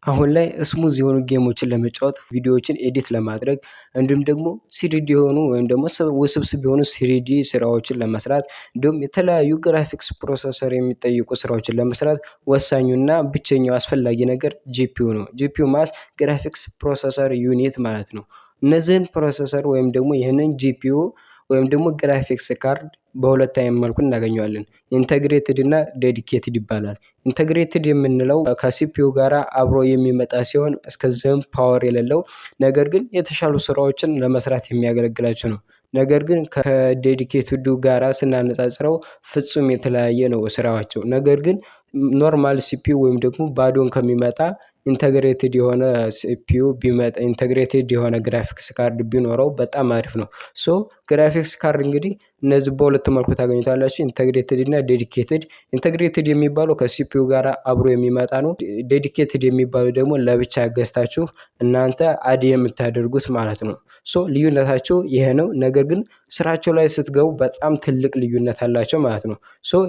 አሁን ላይ ስሙዝ የሆኑ ጌሞችን ለመጫወት ቪዲዮዎችን ኤዲት ለማድረግ እንዲሁም ደግሞ ሲሪዲ የሆኑ ወይም ደግሞ ውስብስብ የሆኑ ሲሪዲ ስራዎችን ለመስራት እንዲሁም የተለያዩ ግራፊክስ ፕሮሰሰር የሚጠይቁ ስራዎችን ለመስራት ወሳኙና ብቸኛው አስፈላጊ ነገር ጂፒዩ ነው። ጂፒዩ ማለት ግራፊክስ ፕሮሰሰር ዩኒት ማለት ነው። እነዚህን ፕሮሰሰር ወይም ደግሞ ይህንን ጂፒዩ ወይም ደግሞ ግራፊክስ ካርድ በሁለት አይነት መልኩ እናገኘዋለን። ኢንተግሬትድ እና ዴዲኬትድ ይባላል። ኢንተግሬትድ የምንለው ከሲፒዩ ጋራ አብሮ የሚመጣ ሲሆን እስከዚህም ፓወር የሌለው ነገር ግን የተሻሉ ስራዎችን ለመስራት የሚያገለግላችሁ ነው። ነገር ግን ከዴዲኬትዱ ጋራ ስናነጻጽረው ፍጹም የተለያየ ነው ስራቸው። ነገር ግን ኖርማል ሲፒዩ ወይም ደግሞ ባዶን ከሚመጣ ኢንተግሬትድ የሆነ ሲፒዩ ቢመጣ ኢንተግሬትድ የሆነ ግራፊክስ ካርድ ቢኖረው በጣም አሪፍ ነው። ሶ ግራፊክስ ካርድ እንግዲህ እነዚህ በሁለት መልኩ ታገኙታላችሁ ኢንተግሬትድ እና ዴዲኬትድ። ኢንተግሬትድ የሚባለው ከሲፒዩ ጋር አብሮ የሚመጣ ነው። ዴዲኬትድ የሚባለው ደግሞ ለብቻ ገዝታችሁ እናንተ አድ የምታደርጉት ማለት ነው። ሶ ልዩነታቸው ይሄ ነው። ነገር ግን ስራቸው ላይ ስትገቡ በጣም ትልቅ ልዩነት አላቸው ማለት ነው። ሶ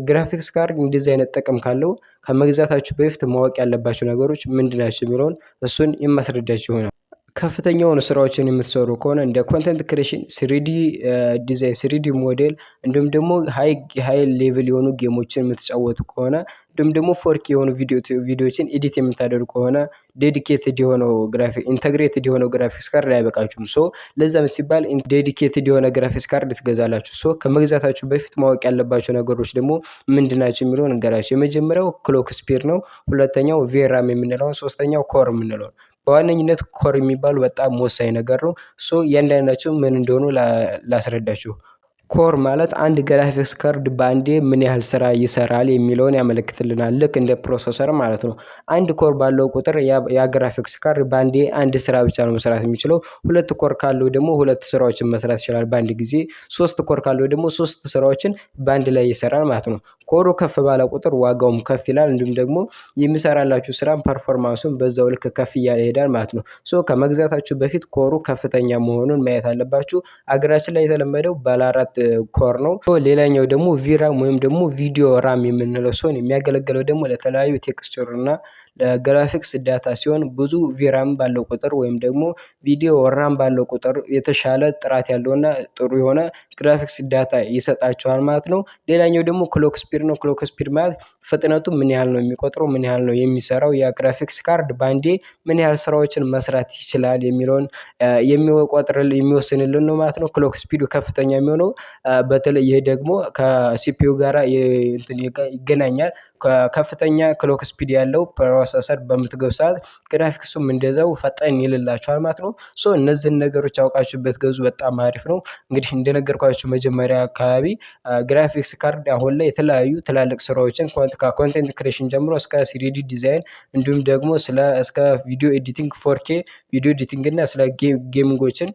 ግራፊክስ ካርድ እንደዚህ አይነት ጥቅም ካለው ከመግዛታችሁ በፊት ማወቅ ያለባቸው ነገሮች ምንድን ናቸው የሚለውን እሱን የማስረዳችሁ ይሆናል። ከፍተኛ የሆኑ ስራዎችን የምትሰሩ ከሆነ እንደ ኮንተንት ክሬሽን፣ ስሪዲ ዲዛይን፣ ስሪዲ ሞዴል እንዲሁም ደግሞ ሃይ ሌቭል የሆኑ ጌሞችን የምትጫወቱ ከሆነ እንዲሁም ደግሞ ፎርኬ የሆኑ ቪዲዮዎችን ኤዲት የምታደርጉ ከሆነ ዴዲኬትድ የሆነው ኢንተግሬትድ የሆነው ግራፊክስ ካርድ አይበቃችሁም። ሶ ለዛም ሲባል ዴዲኬትድ የሆነ ግራፊክስ ካርድ ትገዛላችሁ። ሶ ከመግዛታችሁ በፊት ማወቅ ያለባቸው ነገሮች ደግሞ ምንድናቸው የሚለውን እንገራችሁ። የመጀመሪያው ክሎክ ስፒድ ነው። ሁለተኛው ቬራም የምንለው፣ ሶስተኛው ኮር የምንለው። በዋነኝነት ኮር የሚባሉ በጣም ወሳኝ ነገር ነው። ሶ እያንዳንዳቸው ምን እንደሆኑ ላስረዳችሁ። ኮር ማለት አንድ ግራፊክስ ካርድ በአንዴ ምን ያህል ስራ ይሰራል የሚለውን ያመለክትልናል። ልክ እንደ ፕሮሰሰር ማለት ነው። አንድ ኮር ባለው ቁጥር ያ ግራፊክስ ካርድ በአንዴ አንድ ስራ ብቻ ነው መስራት የሚችለው። ሁለት ኮር ካለው ደግሞ ሁለት ስራዎችን መስራት ይችላል በአንድ ጊዜ። ሶስት ኮር ካለው ደግሞ ሶስት ስራዎችን በአንድ ላይ ይሰራል ማለት ነው። ኮሩ ከፍ ባለ ቁጥር ዋጋውም ከፍ ይላል። እንዲሁም ደግሞ የሚሰራላችሁ ስራም ፐርፎርማንሱም በዛው ልክ ከፍ እያለ ይሄዳል ማለት ነው። ሶ ከመግዛታችሁ በፊት ኮሩ ከፍተኛ መሆኑን ማየት አለባችሁ። አገራችን ላይ የተለመደው ባለ 4 ኮር ነው። ሌላኛው ደግሞ ቪራም ወይም ደግሞ ቪዲዮ ራም የምንለው ሲሆን የሚያገለግለው ደግሞ ለተለያዩ ቴክስቸር እና ለግራፊክስ ዳታ ሲሆን ብዙ ቪራም ባለው ቁጥር ወይም ደግሞ ቪዲዮ ራም ባለው ቁጥር የተሻለ ጥራት ያለውና ጥሩ የሆነ ግራፊክስ ዳታ ይሰጣቸዋል ማለት ነው። ሌላኛው ደግሞ ክሎክ ስፒድ ነው። ክሎክ ስፒድ ማለት ፍጥነቱ ምን ያህል ነው የሚቆጥረው፣ ምን ያህል ነው የሚሰራው ያ ግራፊክስ ካርድ ባንዴ ምን ያህል ስራዎችን መስራት ይችላል የሚለውን የሚወስንልን ነው ማለት ነው። ክሎክ ስፒዱ ከፍተኛ የሚሆነው በተለይ ይሄ ደግሞ ከሲፒዩ ጋራ ይገናኛል። ከፍተኛ ክሎክ ስፒድ ያለው ፕሮሰሰር በምትገዙ ሰዓት ግራፊክሱም እንደዛው ፈጣን ይልላችኋል ማለት ነው። ሶ እነዚህን ነገሮች አውቃችሁበት ገዙ፣ በጣም አሪፍ ነው። እንግዲህ እንደነገርኳችሁ መጀመሪያ አካባቢ ግራፊክስ ካርድ አሁን ላይ የተለያዩ ትላልቅ ስራዎችን ከኮንቴንት ክሬሽን ጀምሮ እስከ ሲሪዲ ዲዛይን እንዲሁም ደግሞ እስከ ቪዲዮ ኤዲቲንግ 4K ቪዲዮ ኤዲቲንግ እና ስለ ጌሚንጎችን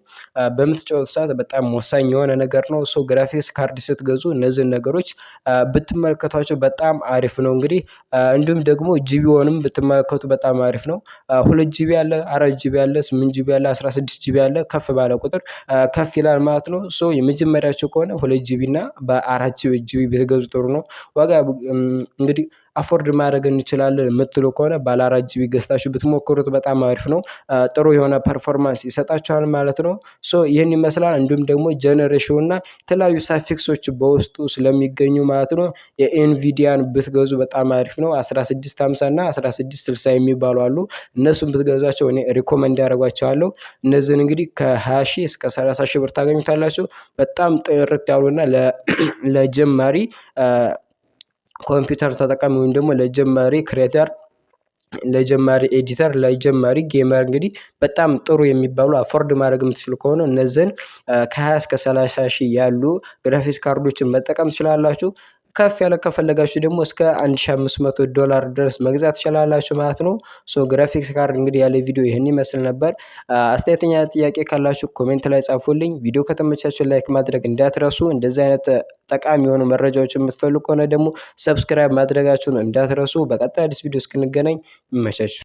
በምትጫወቱ ሰዓት በጣም ወሳኝ የሆነ ነገር ነው። ሶ ግራፊክስ ካርድ ስትገዙ እነዚህን ነገሮች ብትመለከቷቸው በጣም አሪፍ ነው። እንግዲህ እንዲሁም ደግሞ ጂቢውንም ብትመለከቱ በጣም አሪፍ ነው። 2 ጂቢ አለ፣ 4 ጂቢ አለ፣ 8 ጂቢ አለ፣ 16 ጂቢ አለ። ከፍ ባለ ቁጥር ከፍ ይላል ማለት ነው። ሶ የመጀመሪያቸው ከሆነ 2 ጂቢ እና በ4 ጂቢ ብትገዙ ጥሩ ነው። ዋጋ እንግዲህ አፎርድ ማድረግ እንችላለን የምትሉ ከሆነ ባለ 4 ጂቢ ገዝታችሁ ብትሞክሩት በጣም አሪፍ ነው። ጥሩ የሆነ ፐርፎርማንስ ይሰጣችኋል ማለት ነው። ሶ ይህን ይመስላል። እንዲሁም ደግሞ ጀነሬሽኑ እና የተለያዩ ሳፊክሶች በውስጡ ስለሚገኙ ማለት ነው የኤንቪዲያን ብትገዙ በጣም አሪፍ ነው። 1650 እና 1660 የሚባሉ አሉ። እነሱን ብትገዟቸው እኔ ሪኮመንድ ያደርጓቸዋለሁ። እነዚህን እንግዲህ ከ20 እስከ 30 ሺህ ብር ታገኙታላችሁ። በጣም ጥርት ያሉና ለጀማሪ ኮምፒውተር ተጠቃሚ ወይም ደግሞ ለጀማሪ ክሬተር፣ ለጀማሪ ኤዲተር፣ ለጀማሪ ጌመር እንግዲህ በጣም ጥሩ የሚባሉ አፎርድ ማድረግ የምትችሉ ከሆነ እነዚህን ከ20 እስከ 30 ሺህ ያሉ ግራፊክስ ካርዶችን መጠቀም ትችላላችሁ። ከፍ ያለ ከፈለጋችሁ ደግሞ እስከ $1500 ድረስ መግዛት ትችላላችሁ ማለት ነው። ሶ ግራፊክስ ካርድ እንግዲህ ያለ ቪዲዮ ይህን ይመስል ነበር። አስተያየተኛ ጥያቄ ካላችሁ ኮሜንት ላይ ጻፉልኝ። ቪዲዮ ከተመቻችሁ ላይክ ማድረግ እንዳትረሱ። እንደዚህ አይነት ጠቃሚ የሆኑ መረጃዎችን የምትፈልጉ ከሆነ ደግሞ ሰብስክራይብ ማድረጋችሁን እንዳትረሱ። በቀጣይ አዲስ ቪዲዮ እስክንገናኝ ይመቻችሁ።